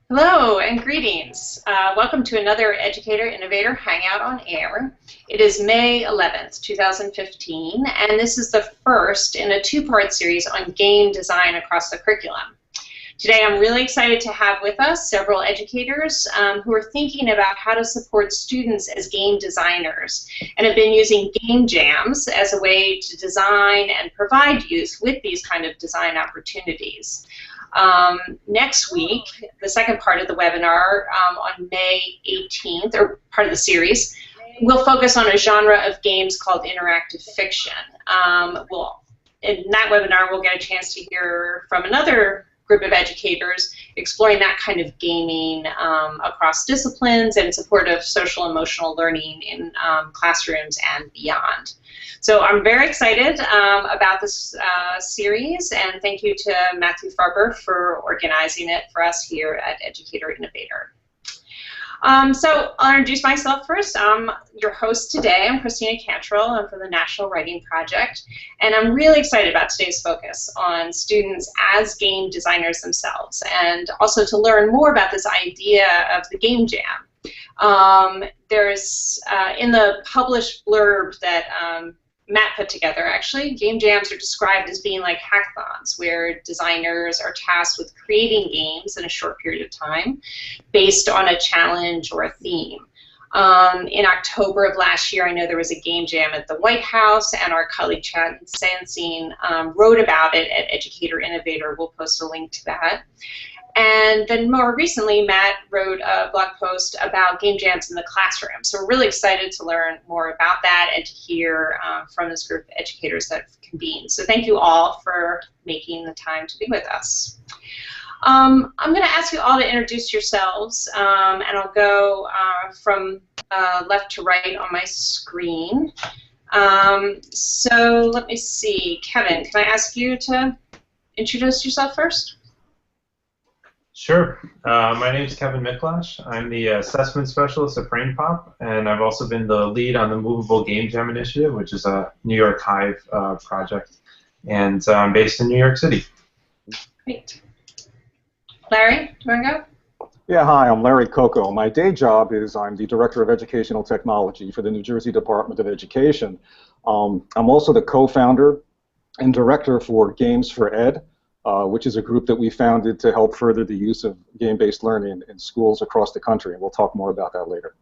Hello and greetings. Welcome to another Educator Innovator Hangout on Air. It is May 11th, 2015, and this is the first in a two-part series on game design across the curriculum. Today I'm really excited to have with us several educators who are thinking about how to support students as game designers and have been using game jams as a way to design and provide youth with these kind of design opportunities. Next week, the second part of the webinar on May 18th, or part of the series, we'll focus on a genre of games called interactive fiction. In that webinar, we'll get a chance to hear from another group of educators exploring that kind of gaming across disciplines and in support of social emotional learning in classrooms and beyond. So I'm very excited about this series, and thank you to Matthew Farber for organizing it for us here at Educator Innovator. So I'll introduce myself first. I'm your host today. I'm Christina Cantrell. I'm from the National Writing Project, and I'm really excited about today's focus on students as game designers themselves, and also to learn more about this idea of the game jam. There's in the published blurb that Matt put together, actually, game jams are described as being like hackathons, where designers are tasked with creating games in a short period of time based on a challenge or a theme. In October of last year, I know there was a game jam at the White House, and our colleague Chad Sansine wrote about it at Educator Innovator. We'll post a link to that. And then more recently, Matt wrote a blog post about game jams in the classroom. So we're really excited to learn more about that and to hear from this group of educators that have convened. So thank you all for making the time to be with us. I'm going to ask you all to introduce yourselves, and I'll go from left to right on my screen. So let me see. Kevin, can I ask you to introduce yourself first? Sure. My name is Kevin Miklasz. I'm the assessment specialist at BrainPop, and I've also been the lead on the Movable Game Jam initiative, which is a New York Hive project, and I'm based in New York City. Great. Larry, do you want to go? Yeah, hi, I'm Larry Cocco. My day job is I'm the Director of Educational Technology for the New Jersey Department of Education. I'm also the co-founder and director for Games for Ed, which is a group that we founded to help further the use of game-based learning in schools across the country, and we'll talk more about that later.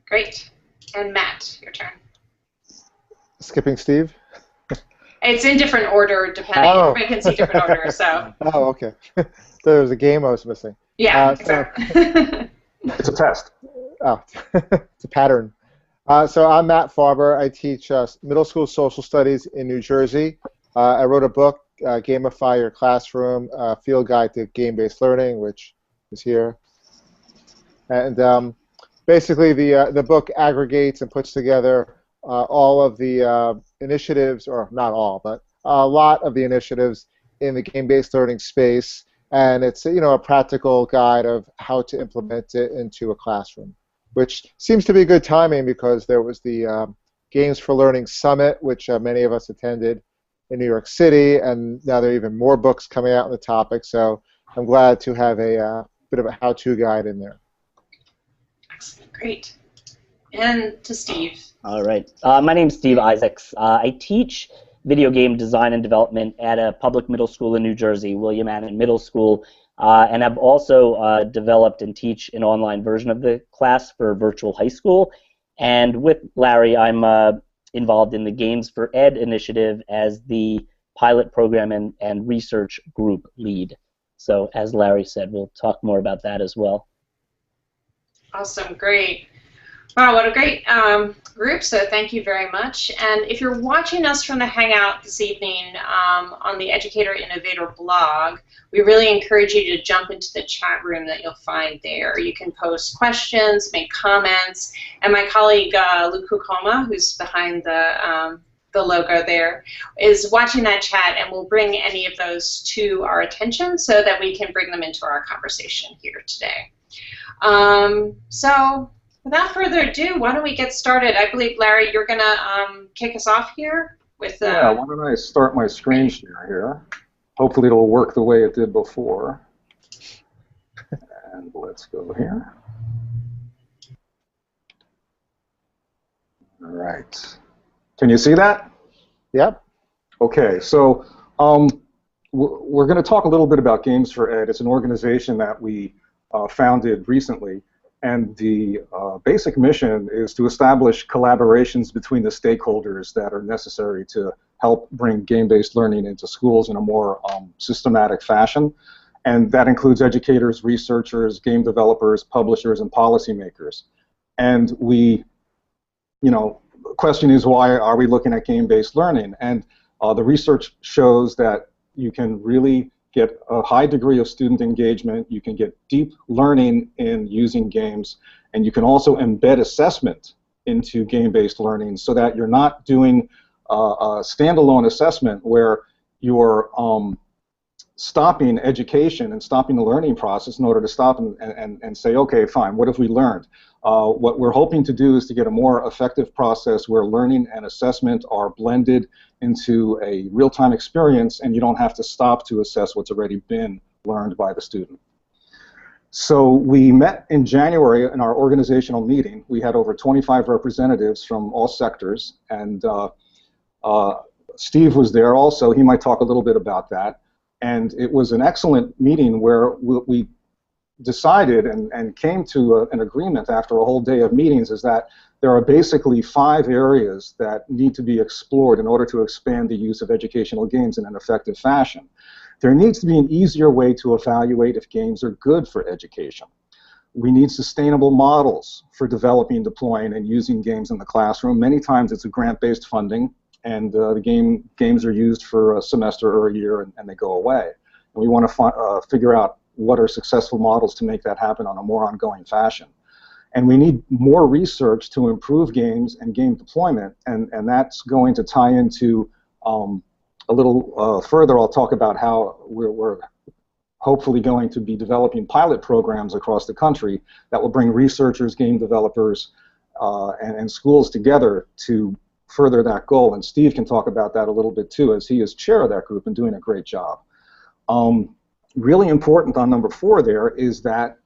Great. And Matt, your turn. Skipping Steve? It's in different order, depending. Oh. Everybody can see different order, so. Oh, okay. There was a game I was missing. Yeah, exactly. It's a test. Oh, it's a pattern. So I'm Matt Farber. I teach middle school social studies in New Jersey. I wrote a book, Gamify Your Classroom, Field Guide to Game-Based Learning, which is here. And basically the book aggregates and puts together all of the initiatives, or not all, but a lot of the initiatives in the game-based learning space, and it's a practical guide of how to implement it into a classroom, which seems to be good timing because there was the Games for Learning Summit, which many of us attended in New York City, and now there are even more books coming out on the topic, so I'm glad to have a bit of a how-to guide in there. Excellent, great. And to Steve. All right. My name's Steve Isaacs. I teach video game design and development at a public middle school in New Jersey, William Annan Middle School, and I've also developed and teach an online version of the class for virtual high school. And with Larry, I'm involved in the Games for Ed initiative as the pilot program and research group lead. So as Larry said, we'll talk more about that as well. Awesome, great. Wow, what a great group, so thank you very much. And if you're watching us from the Hangout this evening on the Educator Innovator blog, we really encourage you to jump into the chat room that you'll find there. You can post questions, make comments, and my colleague Luke Kukoma, who's behind the logo there, is watching that chat, and we'll bring any of those to our attention so that we can bring them into our conversation here today. So without further ado, why don't we get started? I believe, Larry, you're going to kick us off here with... Yeah, why don't I start my screen share here. Hopefully it'll work the way it did before. And let's go here. All right. Can you see that? Yep. Okay, so we're going to talk a little bit about Games for Ed. It's an organization that we founded recently, and the basic mission is to establish collaborations between the stakeholders that are necessary to help bring game-based learning into schools in a more systematic fashion. And that includes educators, researchers, game developers, publishers, and policymakers. And we, the question is, why are we looking at game-based learning? And the research shows that you can really get a high degree of student engagement, you can get deep learning in using games, and you can also embed assessment into game-based learning so that you're not doing a standalone assessment where you're stopping education and stopping the learning process in order to stop and say, okay, fine, what have we learned? What we're hoping to do is to get a more effective process where learning and assessment are blended into a real-time experience, and you don't have to stop to assess what's already been learned by the student. So we met in January in our organizational meeting. We had over 25 representatives from all sectors, and Steve was there also. He might talk a little bit about that. And it was an excellent meeting where we decided and came to an agreement after a whole day of meetings is that there are basically 5 areas that need to be explored in order to expand the use of educational games in an effective fashion. There needs to be an easier way to evaluate if games are good for education. We need sustainable models for developing, deploying, and using games in the classroom. Many times it's a grant-based funding, and the games are used for a semester or a year, and they go away. And we want to figure out what are successful models to make that happen on a more ongoing fashion. And we need more research to improve games and game deployment, and that's going to tie into a little further. I'll talk about how we're hopefully going to be developing pilot programs across the country that will bring researchers, game developers, and schools together to further that goal. And Steve can talk about that a little bit too, as he is chair of that group and doing a great job. Really important on number 4 there is that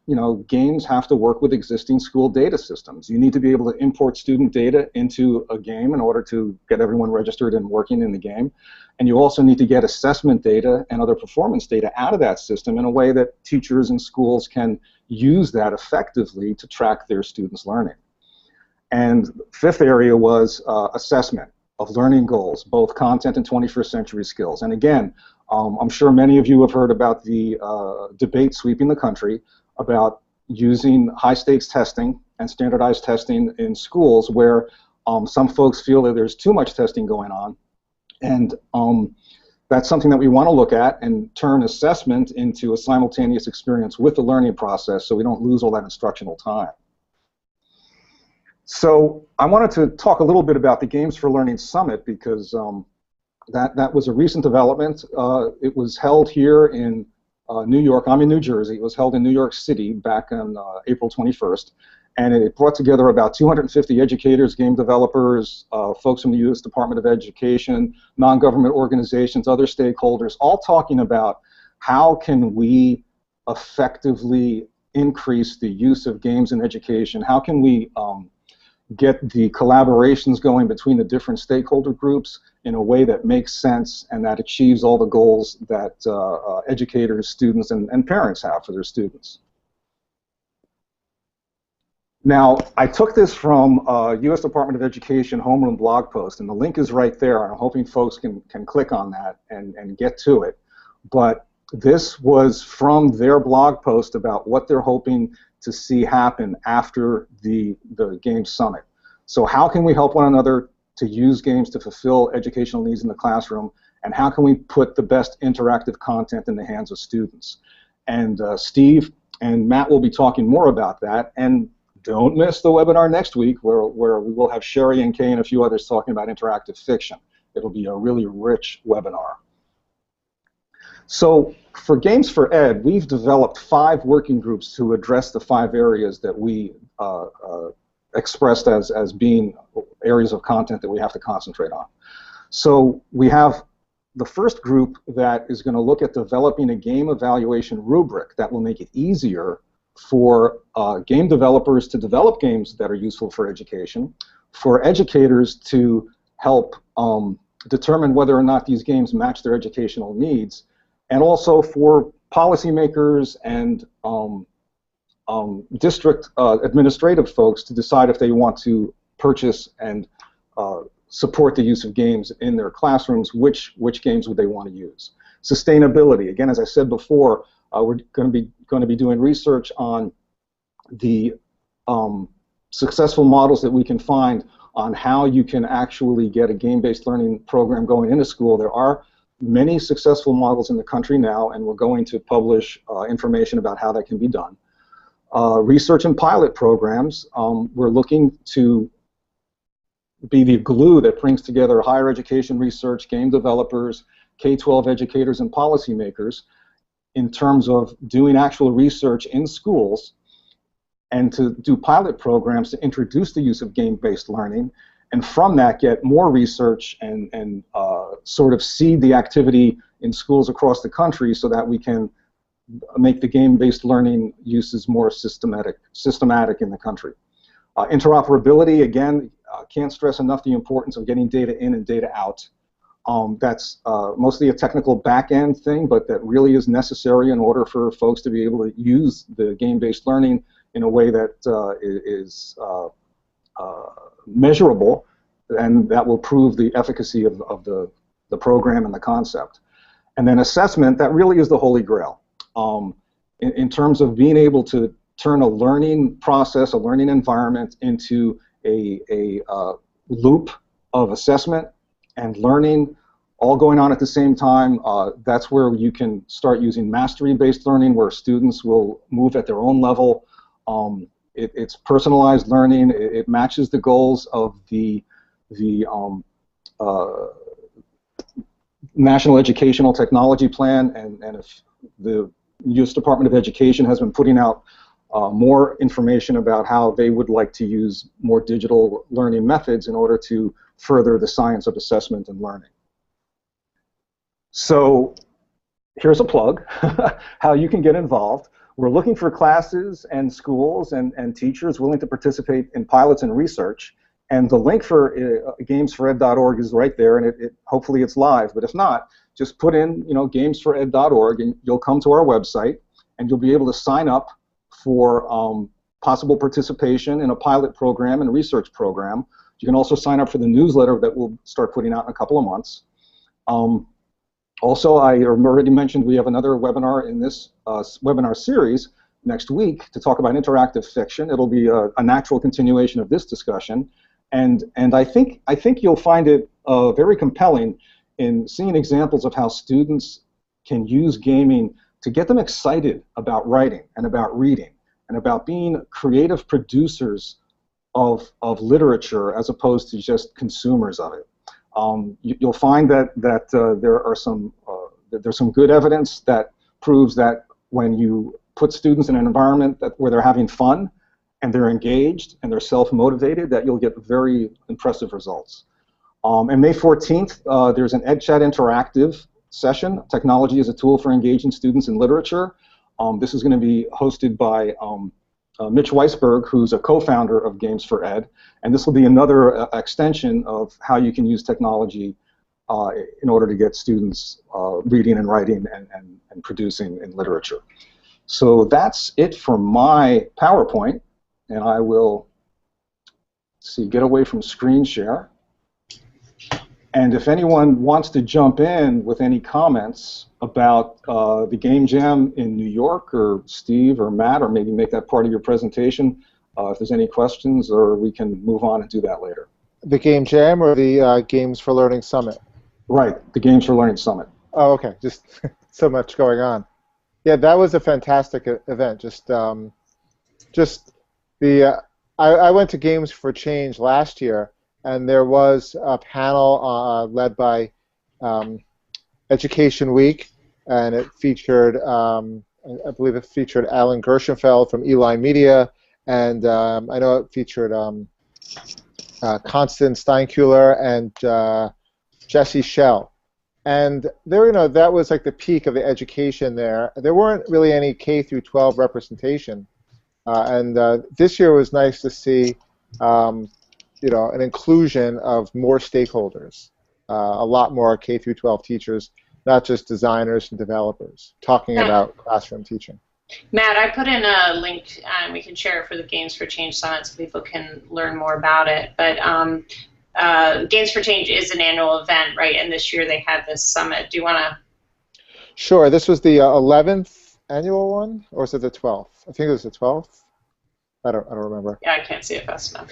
games have to work with existing school data systems. You need to be able to import student data into a game in order to get everyone registered and working in the game. And you also need to get assessment data and other performance data out of that system in a way that teachers and schools can use that effectively to track their students' learning. And the 5th area was assessment of learning goals, both content and 21st century skills. And again, I'm sure many of you have heard about the debate sweeping the country about using high-stakes testing and standardized testing in schools where some folks feel that there's too much testing going on. And that's something that we want to look at and turn assessment into a simultaneous experience with the learning process so we don't lose all that instructional time. So I wanted to talk a little bit about the Games for Learning Summit because that was a recent development. It was held here in New York. I'm in New Jersey. It was held in New York City back on April 21st. And it brought together about 250 educators, game developers, folks from the U.S. Department of Education, non-government organizations, other stakeholders, all talking about how can we effectively increase the use of games in education, how can we get the collaborations going between the different stakeholder groups in a way that makes sense and that achieves all the goals that educators, students, and parents have for their students. Now, I took this from U.S. Department of Education homeroom blog post, and the link is right there, and I'm hoping folks can click on that and get to it. But this was from their blog post about what they're hoping to see happen after the Games Summit. So how can we help one another to use games to fulfill educational needs in the classroom, and how can we put the best interactive content in the hands of students? And Steve and Matt will be talking more about that, and don't miss the webinar next week where we will have Sherry and Kay and a few others talking about interactive fiction. It'll be a really rich webinar. So for Games for Ed, we've developed 5 working groups to address the 5 areas that we expressed as being areas of content that we have to concentrate on. So we have the first group that is going to look at developing a game evaluation rubric that will make it easier for game developers to develop games that are useful for education, for educators to help determine whether or not these games match their educational needs, and also for policymakers and district administrative folks to decide if they want to purchase and support the use of games in their classrooms, which games would they want to use. Sustainability, again, as I said before, we're going to be doing research on the successful models that we can find on how you can actually get a game-based learning program going into school. There are many successful models in the country now, and we're going to publish information about how that can be done. Research and pilot programs, we're looking to be the glue that brings together higher education research, game developers, K-12 educators, and policymakers in terms of doing actual research in schools and to do pilot programs to introduce the use of game-based learning, and from that get more research and sort of seed the activity in schools across the country so that we can make the game-based learning uses more systematic in the country. Interoperability, again, can't stress enough the importance of getting data in and data out. That's mostly a technical back-end thing, but that really is necessary in order for folks to be able to use the game-based learning in a way that is measurable, and that will prove the efficacy of the program and the concept. And then assessment, that really is the holy grail. In terms of being able to turn a learning process, a learning environment into a loop of assessment and learning all going on at the same time, that's where you can start using mastery-based learning, where students will move at their own level. It's personalized learning. It matches the goals of the National Educational Technology Plan, and if the U.S. Department of Education has been putting out more information about how they would like to use more digital learning methods in order to further the science of assessment and learning. So here's a plug, how you can get involved. We're looking for classes and schools and teachers willing to participate in pilots and research. And the link for gamesfored.org is right there, and hopefully it's live. But if not, just put in gamesfored.org, and you'll come to our website, and you'll be able to sign up for possible participation in a pilot program and a research program. You can also sign up for the newsletter that we'll start putting out in a couple of months. Also, I already mentioned we have another webinar in this webinar series next week to talk about interactive fiction. It'll be a natural continuation of this discussion, and I think you'll find it very compelling in seeing examples of how students can use gaming to get them excited about writing and about reading and about being creative producers of literature as opposed to just consumers of it. You'll find that there's some good evidence that proves that when you put students in an environment where they're having fun and they're engaged and they're self-motivated, that you'll get very impressive results. And May 14th, there's an EdChat interactive session, Technology as a Tool for Engaging Students in Literature. This is going to be hosted by Mitch Weisberg, who's a co-founder of Games for Ed, and this will be another extension of how you can use technology in order to get students reading and writing and producing in literature. So that's it for my PowerPoint, and I will get away from screen share. And if anyone wants to jump in with any comments about the Game Jam in New York, or Steve or Matt, or maybe make that part of your presentation, if there's any questions, or we can move on and do that later. The Game Jam or the Games for Learning Summit? Right, the Games for Learning Summit. Oh, okay. Just so much going on. Yeah, that was a fantastic event. I went to Games for Change last year, and there was a panel led by Education Week, and it featured, I believe it featured Alan Gershenfeld from Eline Media, and I know it featured Constance Steinkuhler and Jesse Schell. And there, that was like the peak of the education there. There weren't really any K through 12 representation. And this year was nice to see, an inclusion of more stakeholders, a lot more K through 12 teachers, not just designers and developers, talking about classroom teaching. Matt, I put in a link, and we can share it for the Games for Change Summit so people can learn more about it. But Games for Change is an annual event, right? And this year they had this summit. Do you want to? Sure. This was the 11th annual one, or is it the 12th? I think it was the 12th. I don't remember. Yeah, I can't see it fast enough.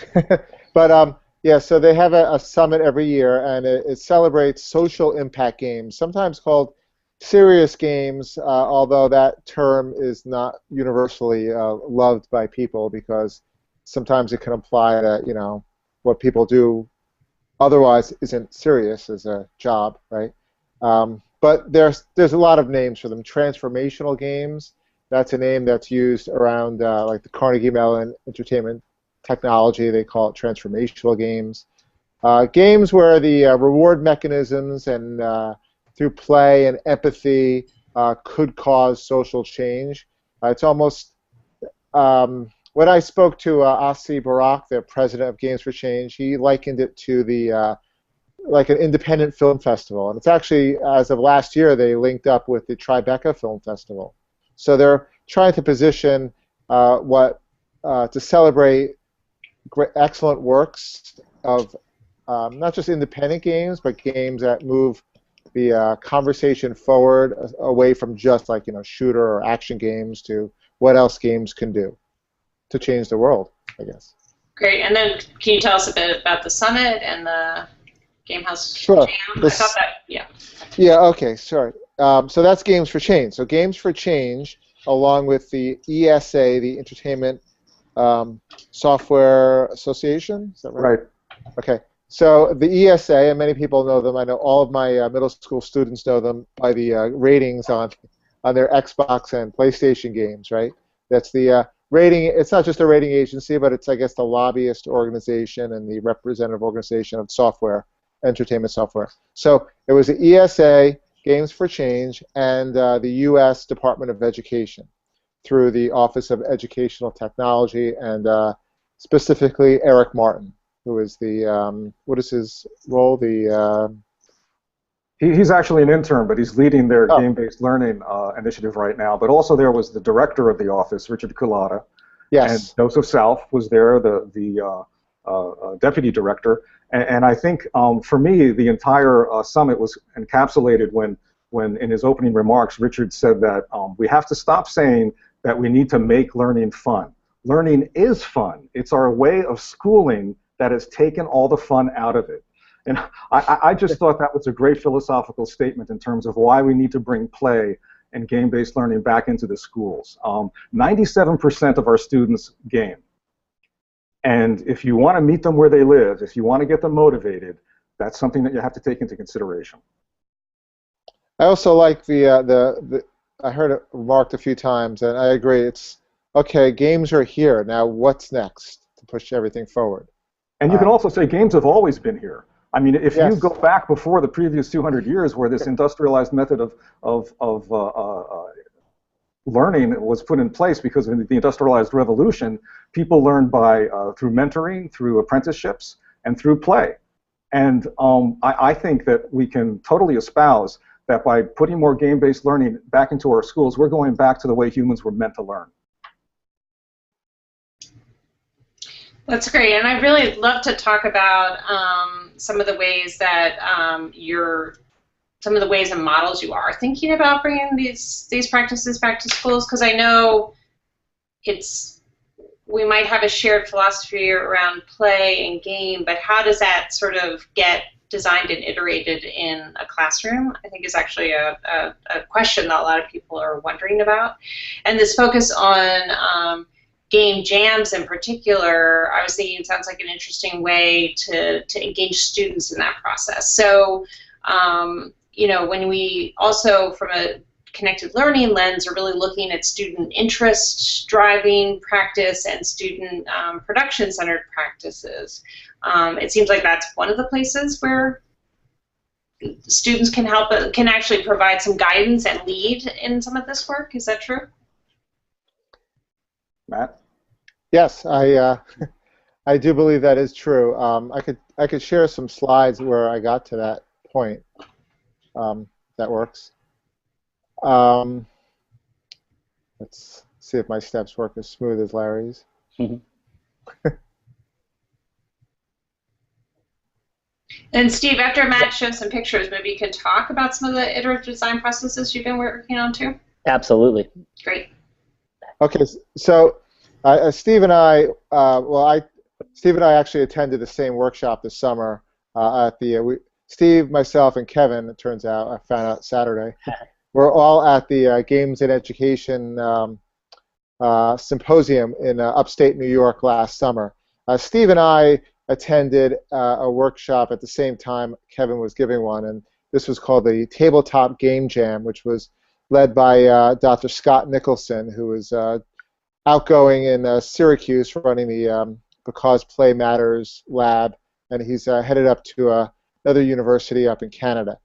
But yeah, so they have a summit every year, and it celebrates social impact games, sometimes called serious games, although that term is not universally loved by people because sometimes it can imply that what people do otherwise isn't serious as a job, right? But there's a lot of names for them. Transformational games. That's a name that's used around like the Carnegie Mellon entertainment technology. They call it transformational games. Games where the reward mechanisms and through play and empathy could cause social change. It's almost when I spoke to Asi Barak, the president of Games for Change, he likened it to the like an independent film festival. And it's actually, as of last year, they linked up with the Tribeca Film Festival. So they're trying to position to celebrate excellent works of not just independent games, but games that move the conversation forward away from just like shooter or action games to what else games can do to change the world, I guess. Great. And then can you tell us a bit about the summit and the Gamehouse Sure. Jam? I thought that, yeah. Yeah, okay, sorry. So that's Games for Change. So Games for Change, along with the ESA, the Entertainment Software Association, is that right? Right. Okay. So the ESA, and many people know them. I know all of my middle school students know them by the ratings on their Xbox and PlayStation games, right? That's the rating. It's not just a rating agency, but it's, I guess, the lobbyist organization and the representative organization of software, entertainment software. So it was the ESA, Games for Change, and the U.S. Department of Education through the Office of Educational Technology and specifically Eric Martin, who is the, what is his role? He's actually an intern, but he's leading their game-based learning initiative right now. But also there was the director of the office, Richard Culata. Yes. And Joseph South was there, the deputy director. And I think, for me, the entire summit was encapsulated when in his opening remarks, Richard said that we have to stop saying that we need to make learning fun. Learning is fun. It's our way of schooling that has taken all the fun out of it. And I just thought that was a great philosophical statement in terms of why we need to bring play and game-based learning back into the schools. 97% of our students game. And if you want to meet them where they live, if you want to get them motivated, that's something that you have to take into consideration. I also like I heard it remarked a few times, and I agree. It's, okay, games are here. Now what's next to push everything forward? And you can also say games have always been here. I mean, if Yes. you go back before the previous 200 years where this industrialized method of learning was put in place because of the industrialized revolution, people learned through mentoring, through apprenticeships, and through play. And I think that we can totally espouse that by putting more game-based learning back into our schools, we're going back to the way humans were meant to learn. That's great, and I'd really love to talk about some of the ways that some of the ways and models you are thinking about bringing these practices back to schools, because I know we might have a shared philosophy around play and game, but how does that sort of get designed and iterated in a classroom, I think is actually a question that a lot of people are wondering about. And this focus on game jams in particular, I was thinking it sounds like an interesting way to engage students in that process. So, when we also, from a connected learning lens, are really looking at student interest driving practice and student production-centered practices. It seems like that's one of the places where students can actually provide some guidance and lead in some of this work. Is that true? Matt? Yes, I do believe that is true. I could share some slides where I got to that point. That works. Um, let's see if my steps work as smooth as Larry's. And Steve, after Matt shows some pictures, maybe you can talk about some of the iterative design processes you've been working on too? Absolutely. Great. Okay, so Steve and I, Steve and I actually attended the same workshop this summer at the, Steve, myself, and Kevin, it turns out, I found out Saturday, we're all at the Games in Education Symposium in upstate New York last summer. Steve and I attended a workshop at the same time Kevin was giving one, and this was called the Tabletop Game Jam, which was led by Dr. Scott Nicholson, who was outgoing in Syracuse running the Because Play Matters lab, and he's headed up to another university up in Canada.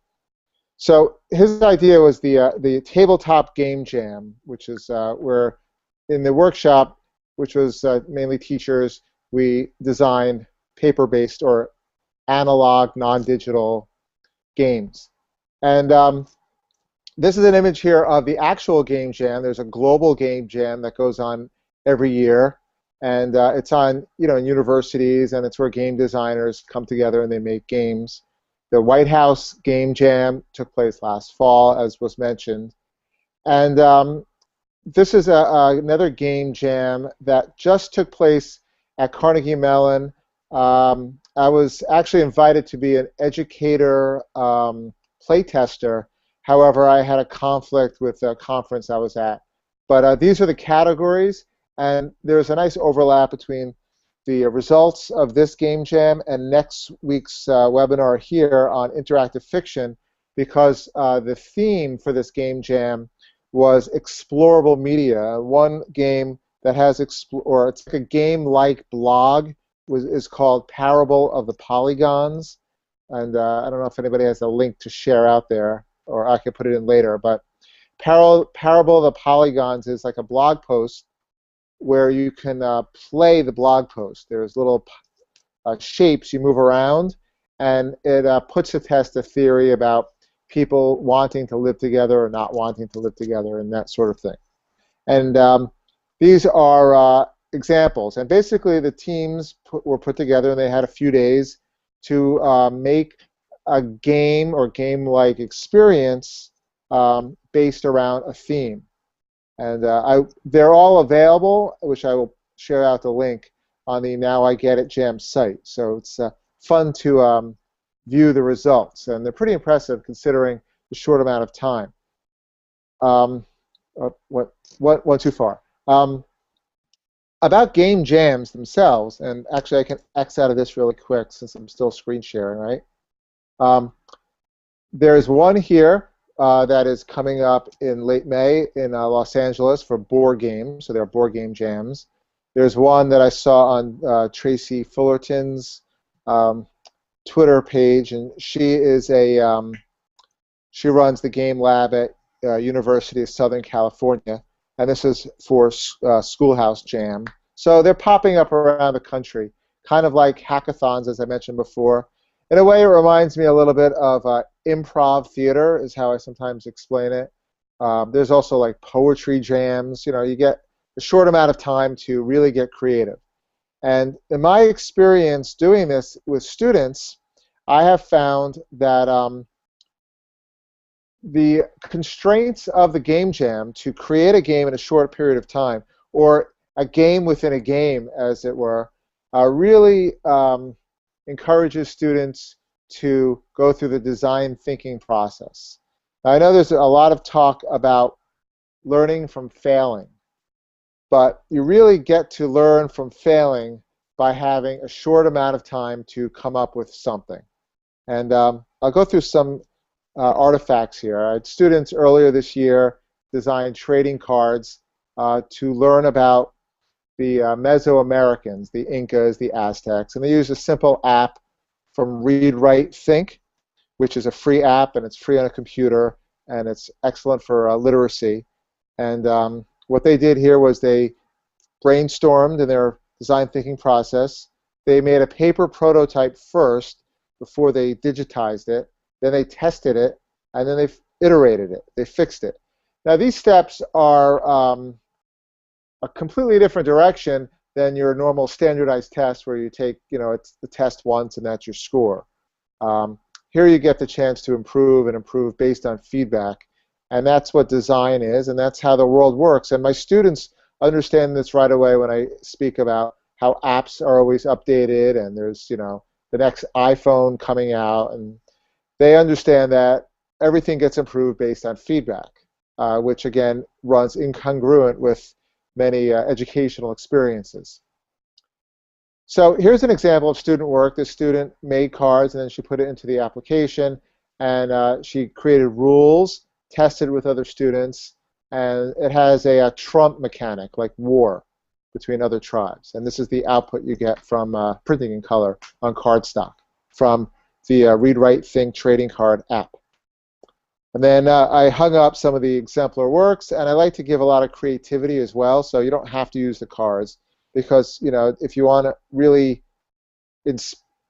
So his idea was the Tabletop Game Jam, which is where in the workshop, which was mainly teachers, we designed paper-based or analog, non-digital games. And this is an image here of the actual game jam. There's a global game jam that goes on every year, and it's on, in universities, and it's where game designers come together and they make games. The White House Game Jam took place last fall, as was mentioned, and this is another game jam that just took place at Carnegie Mellon. I was actually invited to be an educator playtester. However, I had a conflict with a conference I was at. But these are the categories, and there's a nice overlap between the results of this game jam and next week's webinar here on interactive fiction, because the theme for this game jam was explorable media. One game that has, it's like a game-like blog, is called Parable of the Polygons, and I don't know if anybody has a link to share out there, or I can put it in later, but Parable of the Polygons is like a blog post where you can play the blog post. There's little shapes you move around, and it puts to test a theory about people wanting to live together or not wanting to live together and that sort of thing. And these are examples. And basically the teams were put together, and they had a few days to make a game or game-like experience based around a theme. And they're all available, which I will share out the link on the Now I Get It Jam site. So it's fun to view the results, and they're pretty impressive considering the short amount of time. Went too far. About game jams themselves, and actually I can X out of this really quick since I'm still screen sharing, right? There's one here that is coming up in late May in Los Angeles for board games, so there are board game jams. There's one that I saw on Tracy Fullerton's Twitter page, and she is she runs the game lab at University of Southern California, and this is for Schoolhouse Jam. So they're popping up around the country, kind of like hackathons, as I mentioned before. In a way, it reminds me a little bit of improv theater, is how I sometimes explain it. There's also like poetry jams. You get a short amount of time to really get creative. And in my experience doing this with students, I have found that the constraints of the game jam to create a game in a short period of time, or a game within a game, as it were, really encourages students to go through the design thinking process. Now, I know there's a lot of talk about learning from failing, but you really get to learn from failing by having a short amount of time to come up with something. And I'll go through some artifacts here. I had students earlier this year design trading cards to learn about the Mesoamericans, the Incas, the Aztecs, and they use a simple app from Read, Write, Think, which is a free app, and it's free on a computer, and it's excellent for literacy. And what they did here was they brainstormed in their design thinking process. They made a paper prototype first before they digitized it. Then they tested it, and then they iterated it. They fixed it. Now, these steps are a completely different direction than your normal standardized test where you take, it's the test once and that's your score. Here you get the chance to improve and improve based on feedback, and that's what design is, and that's how the world works. And my students understand this right away when I speak about how apps are always updated, and there's, the next iPhone coming out, and they understand that everything gets improved based on feedback, which again runs incongruent with many educational experiences. So here's an example of student work. This student made cards, and then she put it into the application, and she created rules, tested with other students, and it has a trump mechanic, like war between other tribes. And this is the output you get from printing in color on cardstock from the Read Write Think trading card app. And then I hung up some of the exemplar works, and I like to give a lot of creativity as well, so you don't have to use the cards, because if you want to really,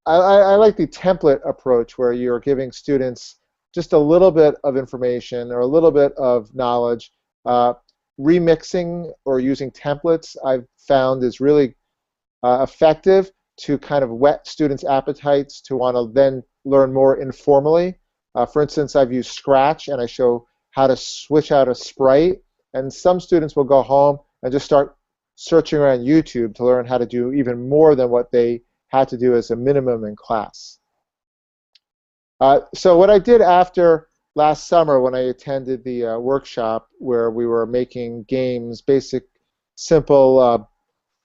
I like the template approach where you're giving students just a little bit of information or a little bit of knowledge. Remixing or using templates I've found is really effective to kind of whet students' appetites to want to then learn more informally. For instance, I've used Scratch, and I show how to switch out a sprite, and some students will go home and just start searching around YouTube to learn how to do even more than what they had to do as a minimum in class. So what I did after last summer when I attended the workshop where we were making games, basic, simple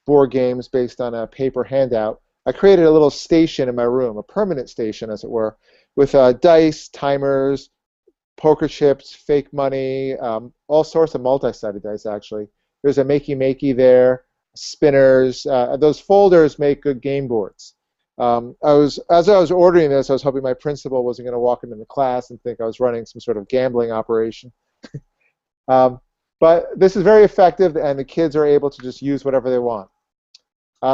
board games based on a paper handout, I created a little station in my room, a permanent station, as it were, with dice, timers, poker chips, fake money, all sorts of multi-sided dice, actually. There's a makey-makey there, spinners. Those folders make good game boards. As I was ordering this, I was hoping my principal wasn't going to walk into the class and think I was running some sort of gambling operation. But this is very effective, and the kids are able to just use whatever they want.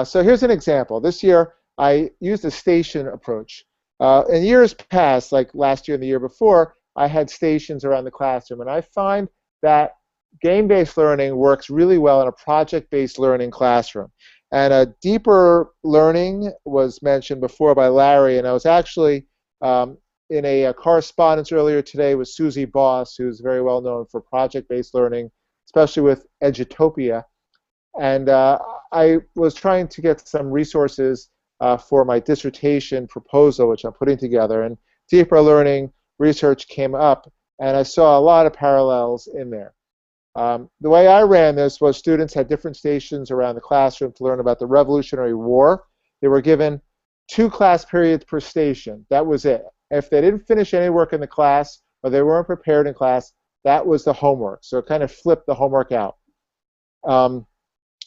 So here's an example. This year, I used a station approach. In years past, like last year and the year before, I had stations around the classroom, and I find that game-based learning works really well in a project-based learning classroom. And a deeper learning was mentioned before by Larry, and I was actually in a correspondence earlier today with Susie Boss, who's very well known for project-based learning, especially with Edutopia. And I was trying to get some resources for my dissertation proposal, which I'm putting together, and deeper learning research came up, and I saw a lot of parallels in there. The way I ran this was students had different stations around the classroom to learn about the Revolutionary War. They were given 2 class periods per station. That was it. If they didn't finish any work in the class or they weren't prepared in class, that was the homework. So it kind of flipped the homework out.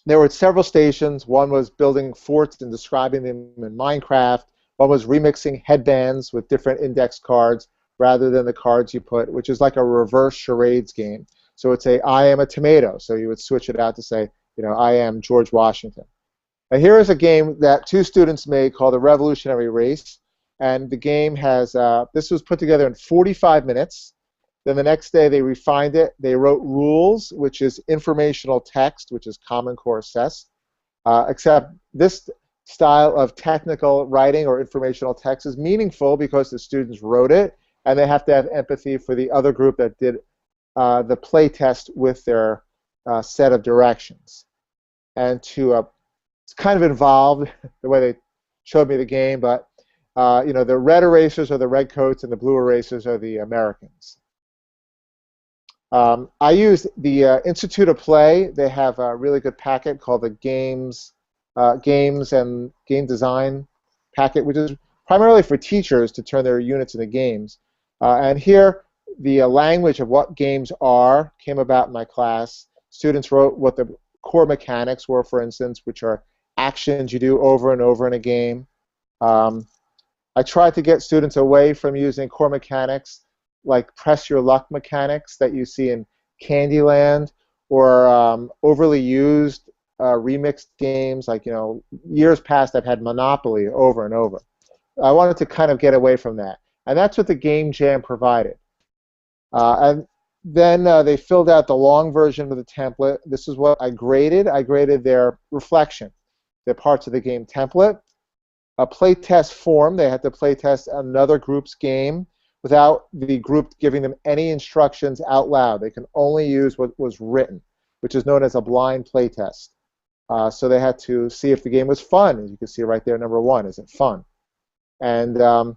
There were several stations. One was building forts and describing them in Minecraft. One was remixing headbands with different index cards rather than the cards you put, which is like a reverse charades game. So it's I am a tomato. So you would switch it out to say, I am George Washington. Now here is a game that 2 students made called the Revolutionary Race. And the game has, this was put together in 45 minutes. Then the next day they refined it. They wrote rules, which is informational text, which is Common Core assessed. Except this style of technical writing or informational text is meaningful because the students wrote it, and they have to have empathy for the other group that did the play test with their set of directions. And it's kind of involved the way they showed me the game, but the red erasers are the redcoats and the blue erasers are the Americans. I use the Institute of Play. They have a really good packet called the Games and Game Design packet, which is primarily for teachers to turn their units into games. And here, the language of what games are came about in my class. Students wrote what the core mechanics were, for instance, which are actions you do over and over in a game. I tried to get students away from using core mechanics like press your luck mechanics that you see in Candyland, or overly used remixed games. Like, years past I've had Monopoly over and over. I wanted to kind of get away from that. And that's what the Game Jam provided. And then they filled out the long version of the template. This is what I graded. I graded their reflection, the parts of the game template. A playtest form. They had to playtest another group's game without the group giving them any instructions out loud. They can only use what was written, which is known as a blind playtest. So they had to see if the game was fun. As you can see right there, number 1, is it fun? And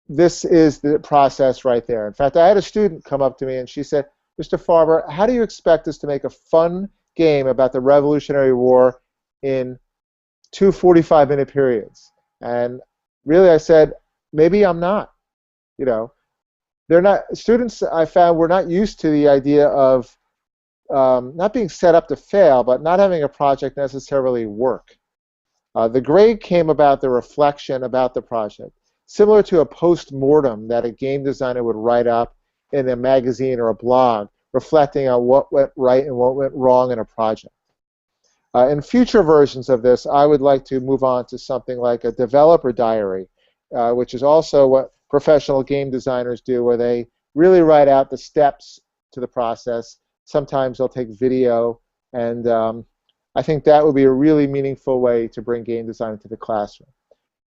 this is the process right there. In fact, I had a student come up to me and she said, Mr. Farber, how do you expect us to make a fun game about the Revolutionary War in 2 45-minute periods? And really I said, maybe I'm not. They're not, students I found were not used to the idea of not being set up to fail, but not having a project necessarily work. The grade came about the reflection about the project, similar to a post-mortem that a game designer would write up in a magazine or a blog, reflecting on what went right and what went wrong in a project. In future versions of this, I would like to move on to something like a developer diary, which is also what professional game designers do, where they really write out the steps to the process. Sometimes they'll take video, and I think that would be a really meaningful way to bring game design into the classroom.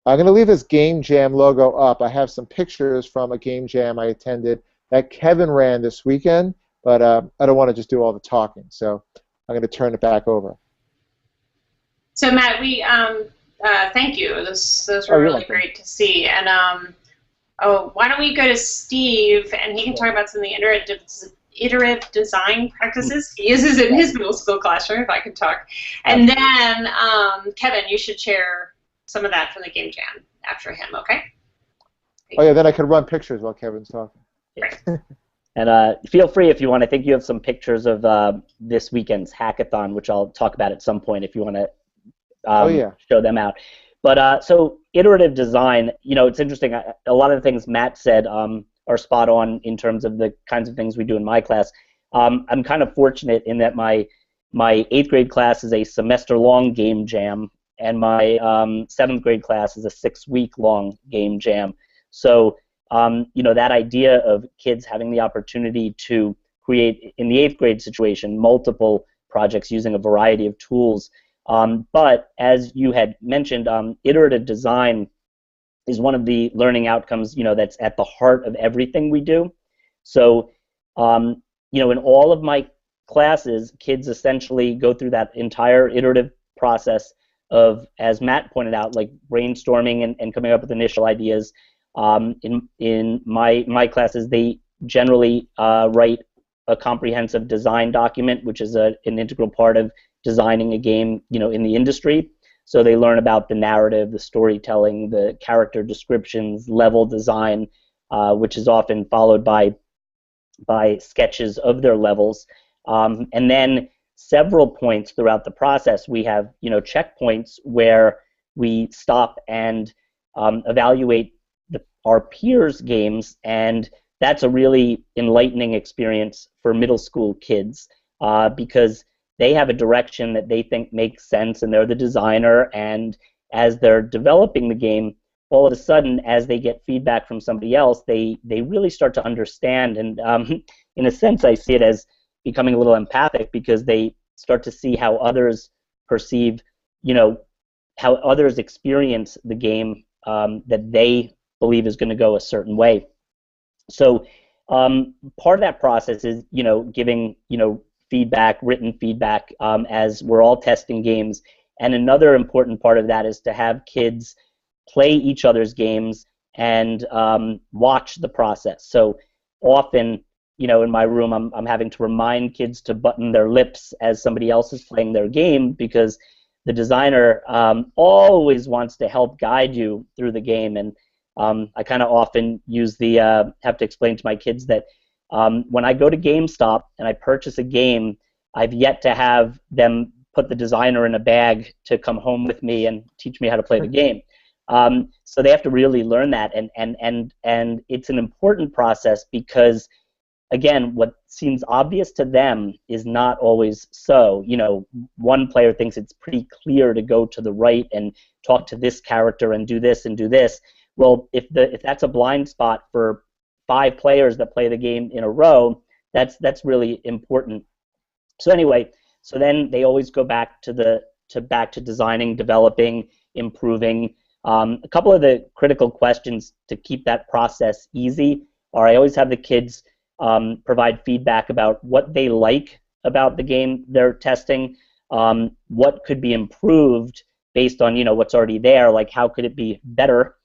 I'm going to leave this Game Jam logo up. I have some pictures from a Game Jam I attended that Kevin ran this weekend, but I don't want to just do all the talking, so I'm going to turn it back over. So Matt, we thank you. Those were really great to see. And why don't we go to Steve, and he can talk about some of the iterative design practices he uses in his middle school classroom, if I could talk. And then Kevin, you should share some of that from the Game Jam after him, okay? Oh yeah, then I could run pictures while Kevin's talking. Right. And feel free if you want. I think you have some pictures of this weekend's hackathon, which I'll talk about at some point if you want to show them out. But so iterative design, it's interesting. A lot of the things Matt said are spot on in terms of the kinds of things we do in my class. I'm kind of fortunate in that my 8th grade class is a semester-long game jam, and my 7th grade class is a 6-week-long game jam. So that idea of kids having the opportunity to create, in the 8th grade situation, multiple projects using a variety of tools. But as you had mentioned, iterative design is one of the learning outcomes, that's at the heart of everything we do. So, in all of my classes, kids essentially go through that entire iterative process of, as Matt pointed out, like brainstorming and coming up with initial ideas. In my classes, they generally write a comprehensive design document, which is an integral part of designing a game, in the industry. So they learn about the narrative, the storytelling, the character descriptions, level design, which is often followed by sketches of their levels. And then several points throughout the process, we have checkpoints where we stop and evaluate our peers' games, and that's a really enlightening experience for middle school kids because they have a direction that they think makes sense, and they're the designer, and as they're developing the game, all of a sudden, as they get feedback from somebody else, they really start to understand, and in a sense, I see it as becoming a little empathic because they start to see how others perceive, how others experience the game that they believe is going to go a certain way. So part of that process is, giving, feedback, written feedback, as we're all testing games. And another important part of that is to have kids play each other's games and watch the process. So often, in my room, I'm having to remind kids to button their lips as somebody else is playing their game because the designer always wants to help guide you through the game. And I kind of often use have to explain to my kids that when I go to GameStop and I purchase a game, I've yet to have them put the designer in a bag to come home with me and teach me how to play the game. So they have to really learn that, and it's an important process because again, what seems obvious to them is not always so. You know, one player thinks it's pretty clear to go to the right and talk to this character and do this and do this. Well, if that's a blind spot for 5 players that play the game in a row, that's really important. So anyway, so then they always go back to back to designing, developing, improving. A couple of the critical questions to keep that process easy are I always have the kids provide feedback about what they like about the game they're testing, what could be improved based on what's already there, like how could it be better,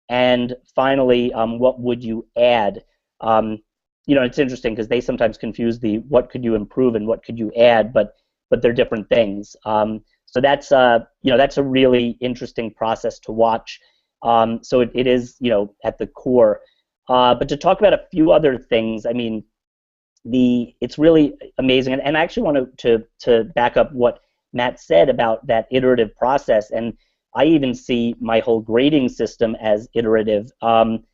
and finally, what would you add? It's interesting because they sometimes confuse the what could you improve and what could you add, but they're different things. So that's that's a really interesting process to watch. So it is at the core. But to talk about a few other things, I mean, it's really amazing, and I actually want to back up what Matt said about that iterative process, and I even see my whole grading system as iterative. I'm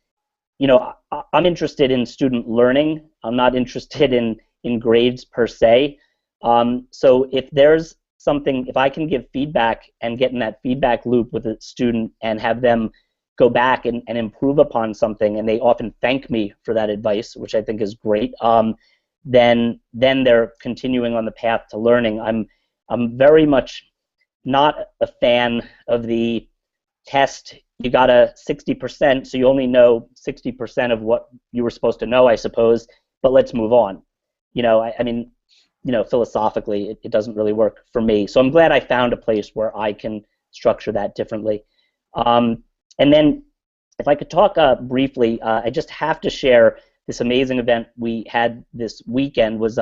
interested in student learning. I'm not interested in grades per se. So if there's something, if I can give feedback and get in that feedback loop with a student and have them go back and improve upon something, and they often thank me for that advice, which I think is great, then they're continuing on the path to learning. I'm very much not a fan of the test. You got a 60%, so you only know 60% of what you were supposed to know, I suppose, but let's move on. I mean, philosophically, it doesn't really work for me. So I'm glad I found a place where I can structure that differently. And then if I could talk briefly, I just have to share this amazing event we had this weekend. Was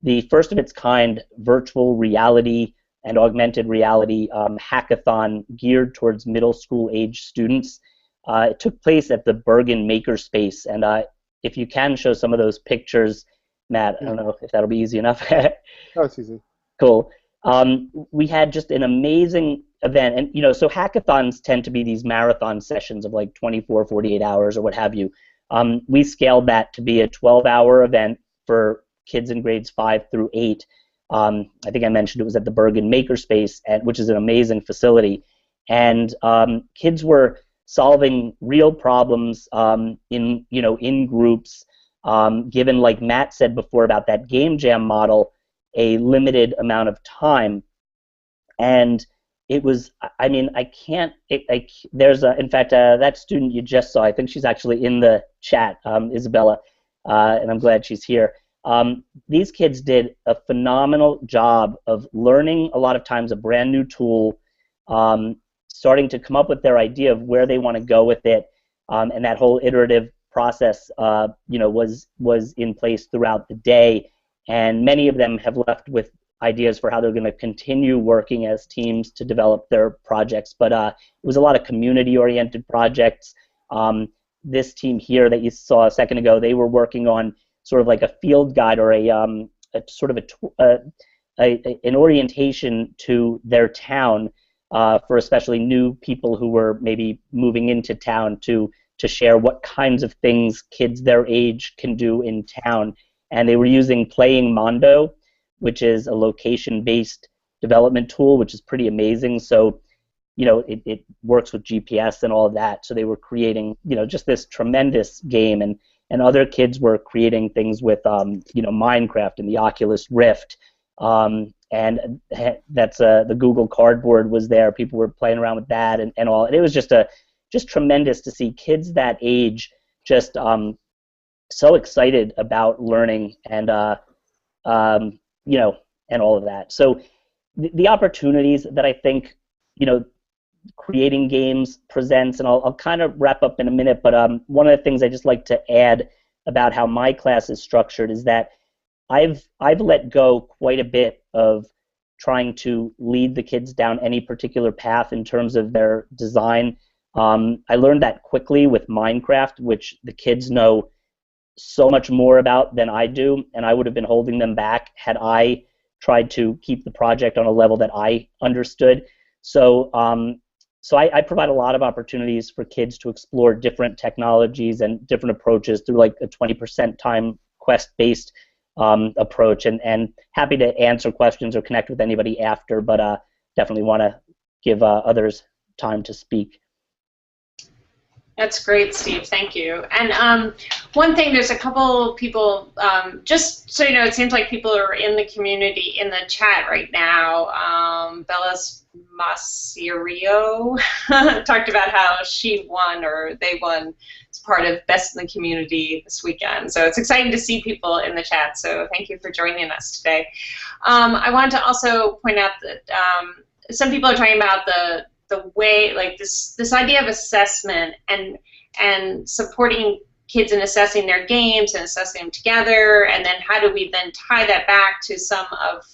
the first of its kind virtual reality and augmented reality hackathon geared towards middle school age students. It took place at the Bergen Makerspace, and if you can show some of those pictures, Matt, I don't know if that'll be easy enough. Oh, it's easy. Cool. We had just an amazing event, and so hackathons tend to be these marathon sessions of like 24, 48 hours or what have you. We scaled that to be a 12-hour event for kids in grades 5 through 8. I think I mentioned it was at the Bergen Makerspace, which is an amazing facility, and kids were solving real problems in groups, given, like Matt said before about that game jam model, a limited amount of time. And it was, I mean, there's in fact, that student you just saw, I think she's actually in the chat, Isabella, and I'm glad she's here. These kids did a phenomenal job of learning a lot of times a brand new tool, starting to come up with their idea of where they want to go with it, and that whole iterative process was in place throughout the day, and many of them have left with ideas for how they're going to continue working as teams to develop their projects. But it was a lot of community-oriented projects. This team here that you saw a second ago, they were working on sort of like a field guide or an orientation to their town for especially new people who were maybe moving into town to share what kinds of things kids their age can do in town. And they were using Playing Mondo, which is a location-based development tool, which is pretty amazing. So, it works with GPS and all of that. So they were creating, just this tremendous game, and other kids were creating things with, Minecraft and the Oculus Rift, and that's the Google Cardboard was there. People were playing around with that and all. And it was just tremendous to see kids that age just so excited about learning and and all of that. So the opportunities that I think creating games presents, and I'll kind of wrap up in a minute, but one of the things I just like to add about how my class is structured is that I've let go quite a bit of trying to lead the kids down any particular path in terms of their design. I learned that quickly with Minecraft, which the kids know so much more about than I do, and I would have been holding them back had I tried to keep the project on a level that I understood. So I provide a lot of opportunities for kids to explore different technologies and different approaches through like a 20% time quest-based approach, and happy to answer questions or connect with anybody after, but definitely want to give others time to speak. That's great, Steve. Thank you. And one thing, there's a couple people, just so you know, it seems like people are in the community in the chat right now. Bella's Masirio talked about how she won, or they won, as part of Best in the Community this weekend. So it's exciting to see people in the chat. So thank you for joining us today. I wanted to also point out that some people are talking about the way, like this idea of assessment and supporting kids in assessing their games and assessing them together, and then how do we then tie that back to some of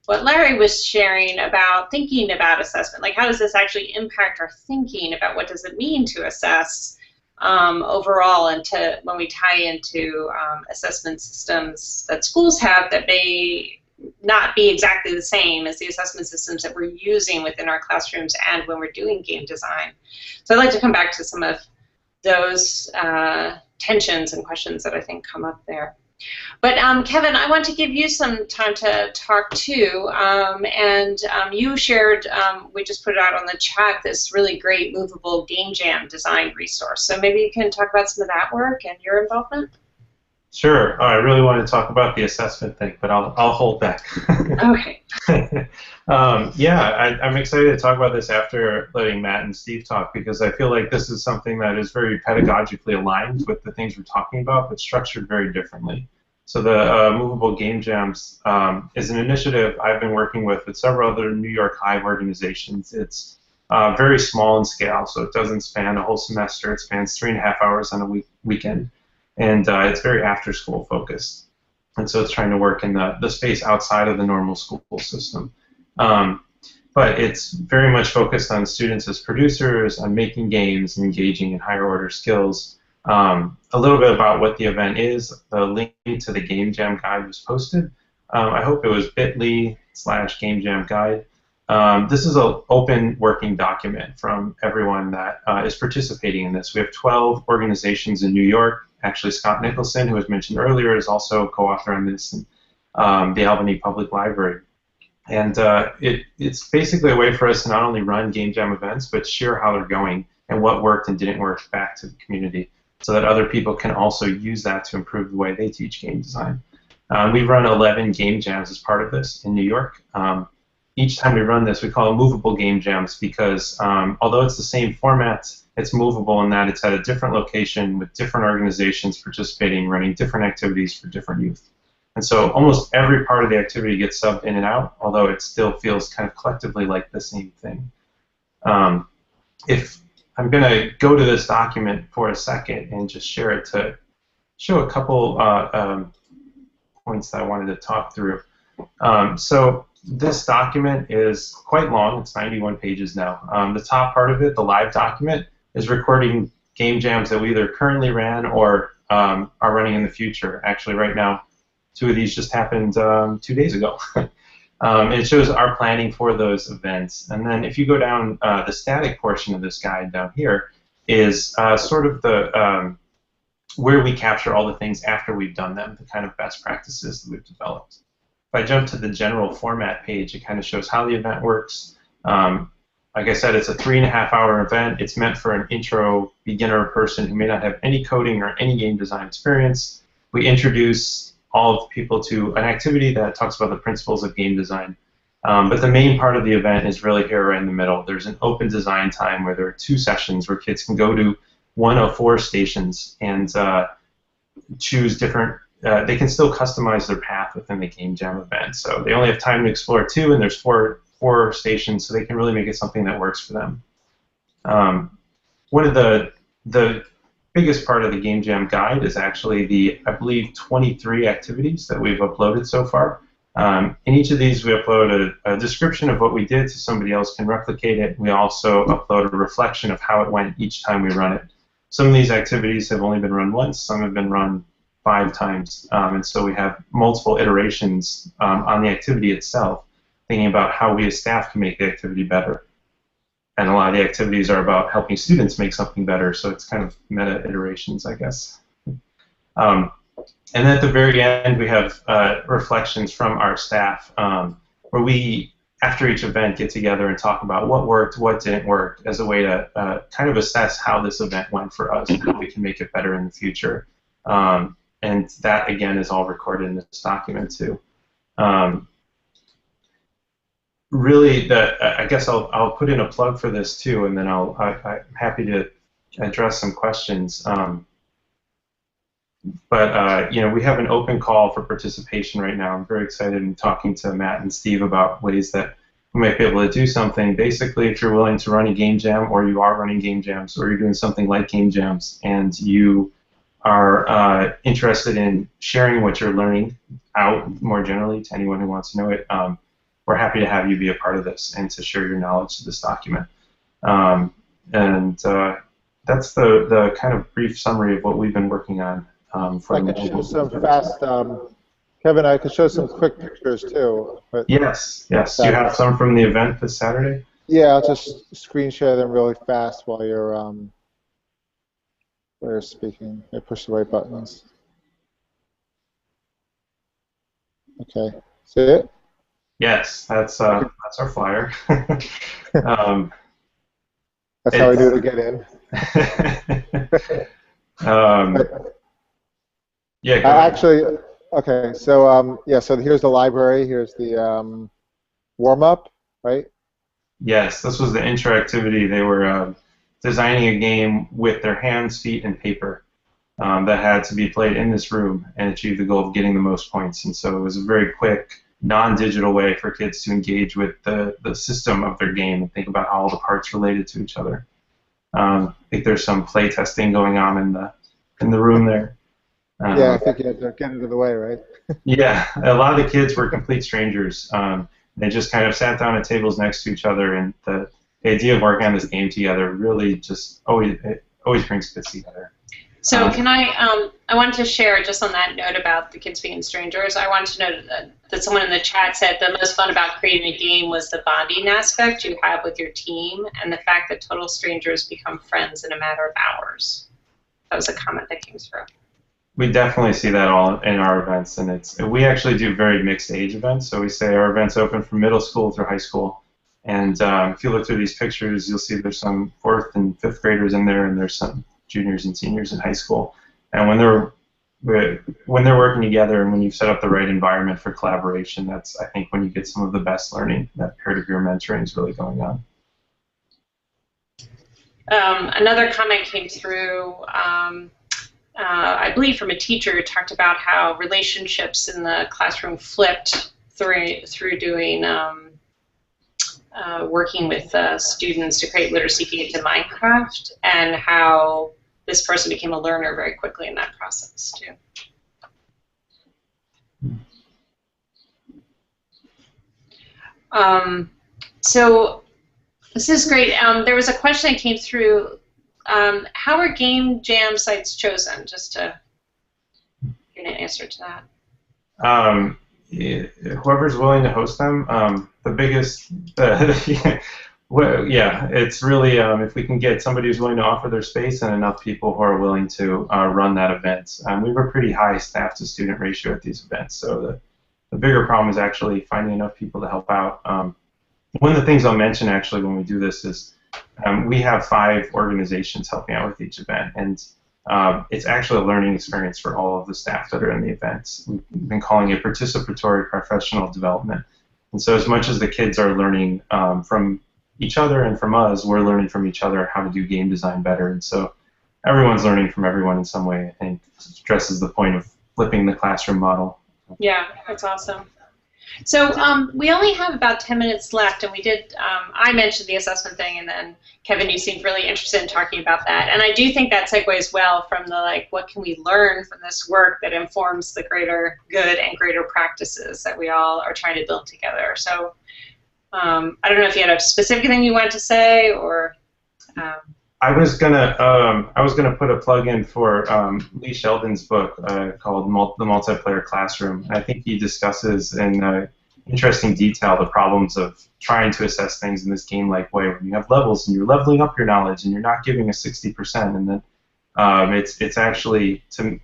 what Larry was sharing about thinking about assessment. Like, how does this actually impact our thinking about what does it mean to assess overall, and to when we tie into assessment systems that schools have that may not be exactly the same as the assessment systems that we're using within our classrooms and when we're doing game design. So I'd like to come back to some of those tensions and questions that I think come up there. But Kevin, I want to give you some time to talk too, and you shared, we just put it out on the chat, this really great Movable Game Jam design resource. So maybe you can talk about some of that work and your involvement? Sure. Oh, I really want to talk about the assessment thing, but I'll hold back. Okay. Yeah, I'm excited to talk about this after letting Matt and Steve talk, because I feel like this is something that is very pedagogically aligned with the things we're talking about, but structured very differently. So the Movable Game Jams is an initiative I've been working with several other New York Hive organizations. It's very small in scale, so it doesn't span a whole semester. It spans 3.5 hours on a weekend. And it's very after-school focused. And so it's trying to work in the space outside of the normal school system. But it's very much focused on students as producers, on making games and engaging in higher order skills. A little bit about what the event is. The link to the Game Jam guide was posted. I hope it was bit.ly/Game Jam guide. This is an open working document from everyone that is participating in this. We have 12 organizations in New York. Actually, Scott Nicholson, who was mentioned earlier, is also a co-author on this in the Albany Public Library. And it's basically a way for us to not only run Game Jam events, but share how they're going and what worked and didn't work back to the community, so that other people can also use that to improve the way they teach game design. We run 11 Game Jams as part of this in New York. Each time we run this, we call them Movable Game Jams because although it's the same format, it's movable in that it's at a different location with different organizations participating, running different activities for different youth. And so almost every part of the activity gets subbed in and out, although it still feels kind of collectively like the same thing. If I'm going to go to this document for a second and just share it to show a couple points that I wanted to talk through. So this document is quite long. It's 91 pages now. The top part of it, the live document, is recording game jams that we either currently ran or are running in the future. Actually, right now, 2 of these just happened 2 days ago. It shows our planning for those events. And then if you go down, the static portion of this guide down here is sort of the where we capture all the things after we've done them, the kind of best practices that we've developed. If I jump to the general format page, it kind of shows how the event works. Like I said, it's a 3.5-hour event. It's meant for an intro beginner person who may not have any coding or any game design experience. We introduce all of people to an activity that talks about the principles of game design. But the main part of the event is really here right in the middle. There's an open design time where there are 2 sessions where kids can go to one of 4 stations and choose different. They can still customize their path within the Game Jam event. So they only have time to explore 2, and there's four stations, so they can really make it something that works for them. One of the biggest part of the Game Jam guide is actually the, I believe, 23 activities that we've uploaded so far. In each of these, we upload a description of what we did so somebody else can replicate it. We also upload a reflection of how it went each time we run it. Some of these activities have only been run once, some have been run 5 times, and so we have multiple iterations on the activity itself, thinking about how we as staff can make the activity better. And a lot of the activities are about helping students make something better, so it's kind of meta iterations, I guess. And then at the very end, we have reflections from our staff, where we, after each event, get together and talk about what worked, what didn't work, as a way to kind of assess how this event went for us and how we can make it better in the future. And that, again, is all recorded in this document, too. Really, I guess I'll put in a plug for this, too, and then I'm happy to address some questions. But you know, we have an open call for participation right now. I'm very excited in talking to Matt and Steve about ways that we might be able to do something. Basically, if you're willing to run a game jam, or you are running game jams, or you're doing something like game jams, and you are interested in sharing what you're learning out more generally to anyone who wants to know it, we're happy to have you be a part of this and to share your knowledge to this document. That's the kind of brief summary of what we've been working on. I could show some fast, Kevin, I could show some quick pictures too. But yes. You have some from the event this Saturday? Yeah, I'll just screen share them really fast while you're speaking. I push the right buttons. Okay, see it? Yes, that's our flyer. That's how we do it to get in. Yeah. Actually, okay. So yeah. So here's the library. Here's the warm up, right? Yes, this was the interactivity. They were designing a game with their hands, feet, and paper that had to be played in this room and achieve the goal of getting the most points. And so it was a very quick, non-digital way for kids to engage with the system of their game and think about how all the parts related to each other. I think there's some play testing going on in the room there. Yeah, I think you have to get into the way, right? Yeah, a lot of the kids were complete strangers. They just kind of sat down at tables next to each other, and the idea of working on this game together really just always brings kids together. So can I wanted to share just on that note about the kids being strangers. I wanted to note that someone in the chat said the most fun about creating a game was the bonding aspect you have with your team and the fact that total strangers become friends in a matter of hours. That was a comment that came through. We definitely see that all in our events, and we actually do very mixed age events. So we say our events open from middle school through high school, and if you look through these pictures, you'll see there's some 4th and 5th graders in there, and there's some juniors and seniors in high school. And when they're working together, and when you've set up the right environment for collaboration, that's, I think, when you get some of the best learning. That peer-to-peer mentoring is really going on. Another comment came through. I believe from a teacher who talked about how relationships in the classroom flipped through doing working with students to create literacy games in Minecraft, and how this person became a learner very quickly in that process too. So this is great. There was a question that came through. How are game jam sites chosen? Just to get an answer to that. Whoever's willing to host them. The biggest, well, yeah, it's really if we can get somebody who's willing to offer their space and enough people who are willing to run that event. We have a pretty high staff to student ratio at these events, so the bigger problem is actually finding enough people to help out. One of the things I'll mention actually when we do this is we have 5 organizations helping out with each event, and it's actually a learning experience for all of the staff that are in the events. We've been calling it participatory professional development. And so as much as the kids are learning from each other and from us, we're learning from each other how to do game design better. And so everyone's learning from everyone in some way. I think stresses the point of flipping the classroom model. Yeah, that's awesome. So we only have about 10 minutes left, and we did, I mentioned the assessment thing, and then Kevin, you seemed really interested in talking about that. And I do think that segues well from the, like, what can we learn from this work that informs the greater good and greater practices that we all are trying to build together. So I don't know if you had a specific thing you wanted to say, or... I was gonna put a plug in for Lee Sheldon's book called The Multiplayer Classroom. I think he discusses in interesting detail the problems of trying to assess things in this game-like way, where you have levels and you're leveling up your knowledge and you're not giving a 60%, and then It's actually to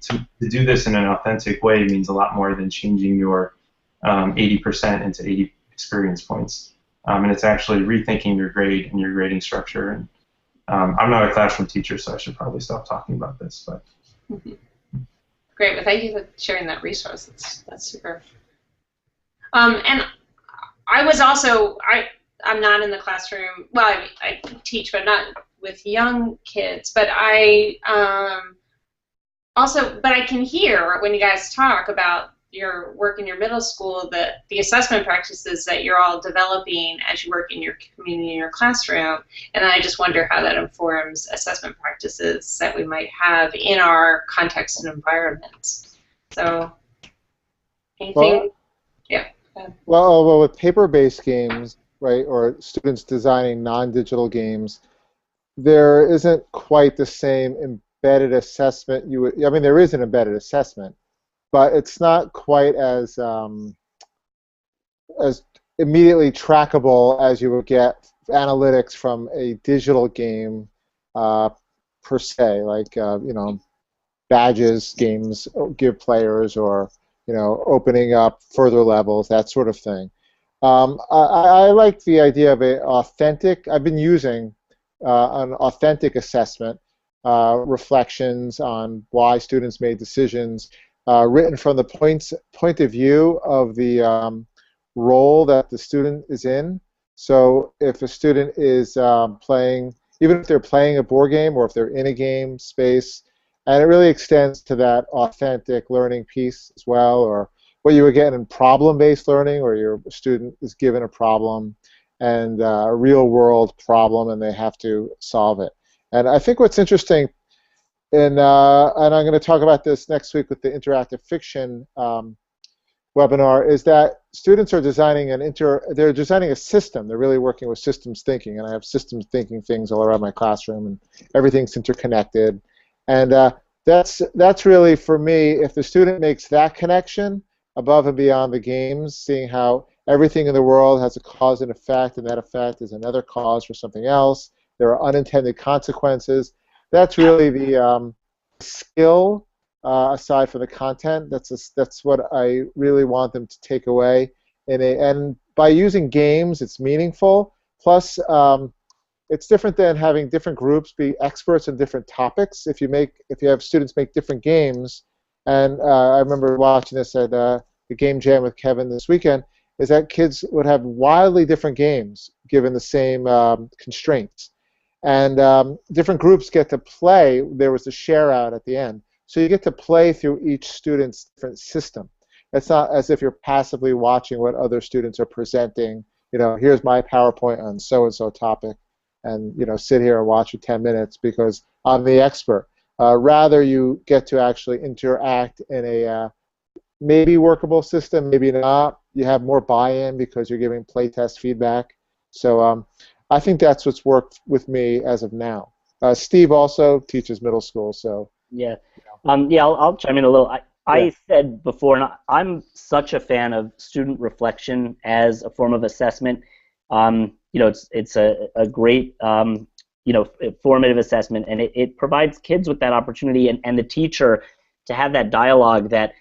do this in an authentic way means a lot more than changing your 80% into 80 experience points. And it's actually rethinking your grade and your grading structure. And I'm not a classroom teacher, so I should probably stop talking about this. But great. Well, thank you for sharing that resource. That's super. And I was also I'm not in the classroom. Well, I teach, but not with young kids. But I I can hear when you guys talk about your work in your middle school, that the assessment practices that you're all developing as you work in your community, in your classroom, and I just wonder how that informs assessment practices that we might have in our context and environments. So, anything? Yeah. Well, with paper-based games, right, or students designing non-digital games, there isn't quite the same embedded assessment. I mean, there is an embedded assessment, but it's not quite as immediately trackable as you would get analytics from a digital game per se, like badges games give players, or opening up further levels, that sort of thing. I like the idea of an authentic. I've been using an authentic assessment, reflections on why students made decisions, written from the point of view of the role that the student is in. So if a student is playing, even if they're playing a board game or if they're in a game space, and it really extends to that authentic learning piece as well, or what you would get in problem-based learning, where your student is given a problem and a real-world problem, and they have to solve it. And I think what's interesting, and I'm going to talk about this next week with the interactive fiction webinar, is that students are designing they're designing a system. They're really working with systems thinking, and I have systems thinking things all around my classroom, and everything's interconnected. And that's really, for me, if the student makes that connection above and beyond the games, seeing how everything in the world has a cause and effect, and that effect is another cause for something else, there are unintended consequences. That's really the skill, aside from the content. That's what I really want them to take away. And by using games, it's meaningful. Plus, it's different than having different groups be experts in different topics. If you have students make different games, and I remember watching this at the Game Jam with Kevin this weekend, is that kids would have wildly different games given the same constraints. And different groups get to play. There was a share out at the end. So you get to play through each student's different system. It's not as if you're passively watching what other students are presenting. Here's my PowerPoint on so-and-so topic, and sit here and watch for 10 minutes because I'm the expert. Rather, you get to actually interact in a maybe workable system, maybe not. You have more buy-in because you're giving playtest feedback. So I think that's what's worked with me as of now. Steve also teaches middle school, so. Yeah. I'll chime in a little. I said before, and I'm such a fan of student reflection as a form of assessment. It's a great formative assessment, and it provides kids with that opportunity and the teacher to have that dialogue that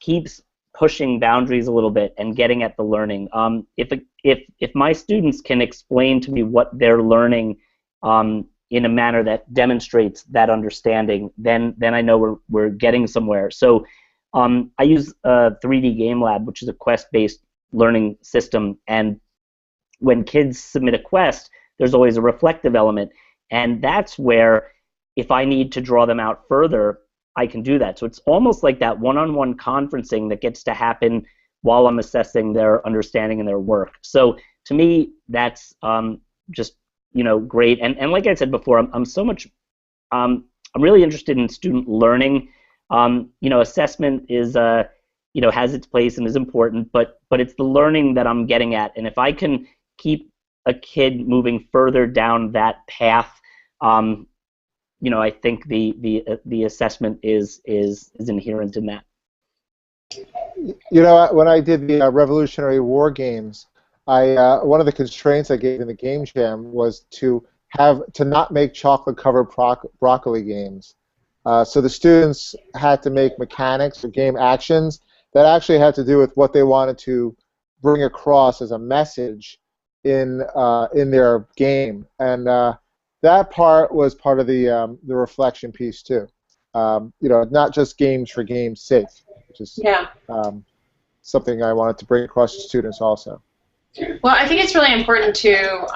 keeps pushing boundaries a little bit and getting at the learning. If my students can explain to me what they're learning in a manner that demonstrates that understanding, then I know we're getting somewhere. So I use 3D Game Lab, which is a quest-based learning system, and when kids submit a quest, there's always a reflective element, and that's where, if I need to draw them out further, I can do that. So it's almost like that one-on-one conferencing that gets to happen while I'm assessing their understanding and their work. So to me, that's just great. And like I said before, I'm really interested in student learning. Assessment is has its place and is important, but it's the learning that I'm getting at. And if I can keep a kid moving further down that path, I think the assessment is inherent in that. When I did the Revolutionary War games, one of the constraints I gave in the Game Jam was to not make chocolate-covered broccoli games, So the students had to make mechanics or game actions that actually had to do with what they wanted to bring across as a message in their game, and that part was part of the reflection piece too. Not just games for game's sake, which is something I wanted to bring across to students also. Well, I think it's really important to,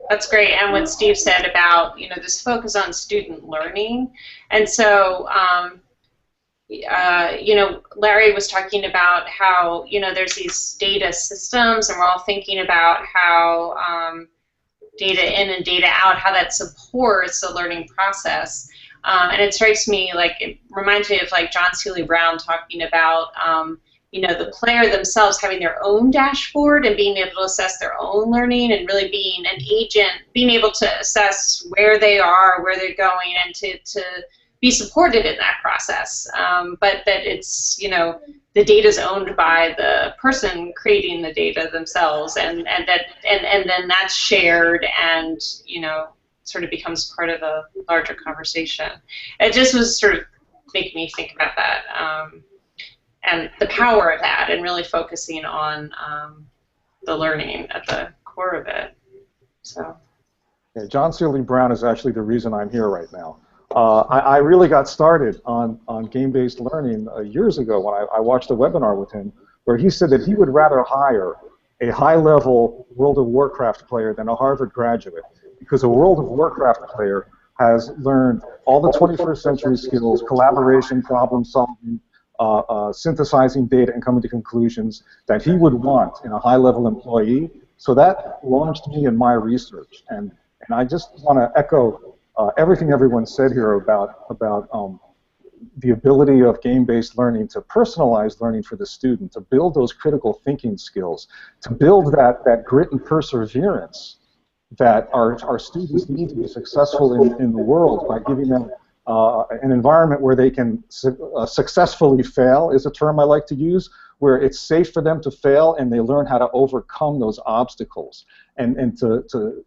that's great, and what Steve said about, this focus on student learning. And so, Larry was talking about how, there's these data systems, and we're all thinking about how data in and data out, how that supports the learning process. And it strikes me, it reminds me of John Seely Brown talking about, the player themselves having their own dashboard and being able to assess their own learning and really being an agent, being able to assess where they are, where they're going, and to be supported in that process. But that it's, the data is owned by the person creating the data themselves, and then that's shared and, sort of becomes part of a larger conversation. It just was sort of making me think about that. And the power of that, and really focusing on the learning at the core of it. So. Yeah, John Seely Brown is actually the reason I'm here right now. I really got started on game-based learning years ago when I watched a webinar with him where he said that he would rather hire a high-level World of Warcraft player than a Harvard graduate, because a World of Warcraft player has learned all the 21st century skills, collaboration, problem solving, synthesizing data and coming to conclusions that he would want in a high-level employee. So that launched me in my research, and I just want to echo everything everyone said here about the ability of game-based learning to personalize learning for the student, to build those critical thinking skills, to build that grit and perseverance that our students need to be successful in the world, by giving them an environment where they can successfully fail, is a term I like to use, where it's safe for them to fail and they learn how to overcome those obstacles, and to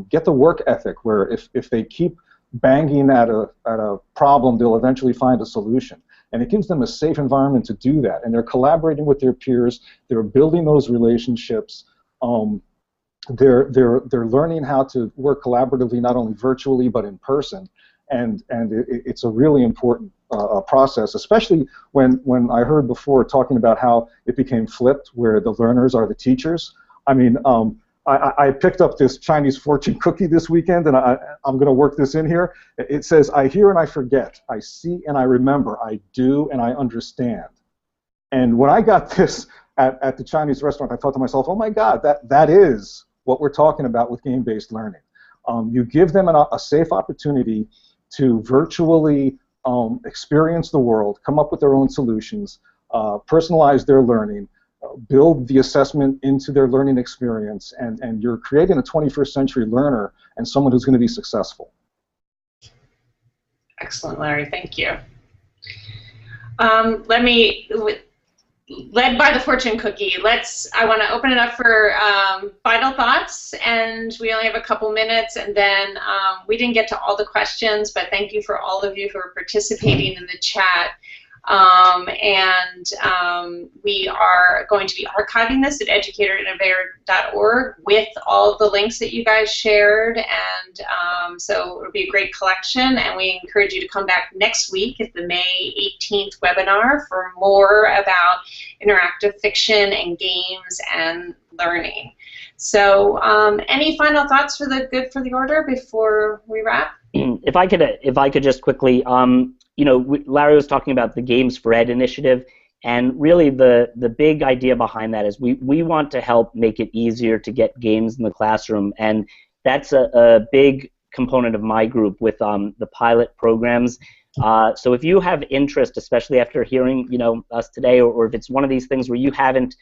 get the work ethic where if they keep banging at a problem, they'll eventually find a solution. And it gives them a safe environment to do that. And they're collaborating with their peers. They're building those relationships. They're learning how to work collaboratively, not only virtually but in person. And it's a really important process, especially when I heard before talking about how it became flipped, where the learners are the teachers. I mean, I picked up this Chinese fortune cookie this weekend, and I'm going to work this in here. It says, I hear and I forget, I see and I remember, I do and I understand. And when I got this at the Chinese restaurant, I thought to myself, oh my God, that is what we're talking about with game-based learning. You give them a safe opportunity to virtually experience the world, come up with their own solutions, personalize their learning, build the assessment into their learning experience, and you're creating a 21st century learner and someone who's going to be successful. Excellent, Larry. Thank you. Led by the fortune cookie, I want to open it up for final thoughts, and we only have a couple minutes, and then we didn't get to all the questions, but thank you for all of you who are participating in the chat. We are going to be archiving this at educatorinnovator.org with all of the links that you guys shared, and so it'll be a great collection, and we encourage you to come back next week at the May 18th webinar for more about interactive fiction and games and learning. So any final thoughts for the good for the order before we wrap? If I could just quickly, Larry was talking about the Games for Ed initiative, and really the big idea behind that is we want to help make it easier to get games in the classroom, and that's a big component of my group with the pilot programs. So if you have interest, especially after hearing us today, or if it's one of these things where you haven't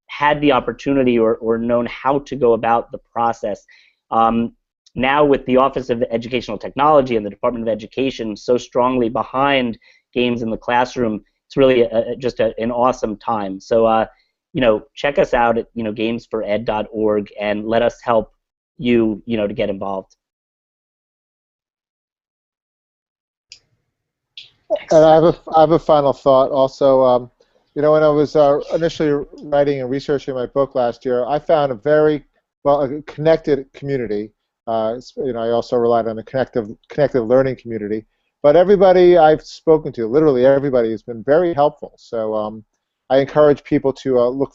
had the opportunity or known how to go about the process, now with the Office of Educational Technology and the Department of Education so strongly behind games in the classroom, it's really just an awesome time. So check us out at gamesfored.org and let us help you to get involved. And I have a final thought also. You know, when I was initially writing and researching my book last year, I found a connected community. You know, I also relied on a connected learning community. But everybody I've spoken to, literally everybody, has been very helpful. So I encourage people to look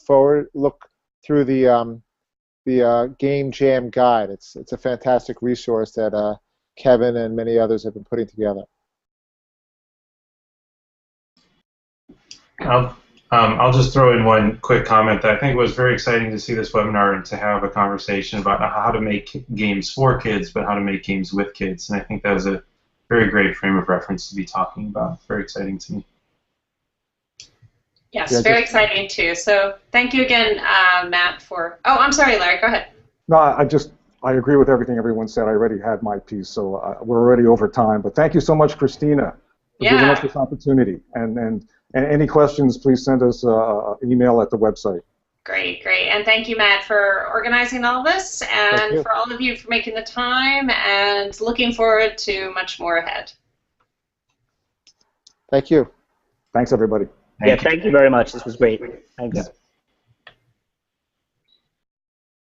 through the Game Jam guide. It's a fantastic resource that Kevin and many others have been putting together. I'll just throw in one quick comment that I think was very exciting to see this webinar and to have a conversation about how to make games for kids, but how to make games with kids. And I think that was a very great frame of reference to be talking about. Very exciting to me. Yes, yeah, very exciting too. So thank you again, Matt, for... Oh, I'm sorry, Larry, go ahead. No, I agree with everything everyone said. I already had my piece, so we're already over time. But thank you so much, Christina, for giving us this opportunity. And any questions, please send us an email at the website. Great, great. And thank you, Matt, for organizing all this, and for all of you for making the time, and looking forward to much more ahead. Thank you. Thanks, everybody. Thank you very much. This was great. Thanks. Yeah.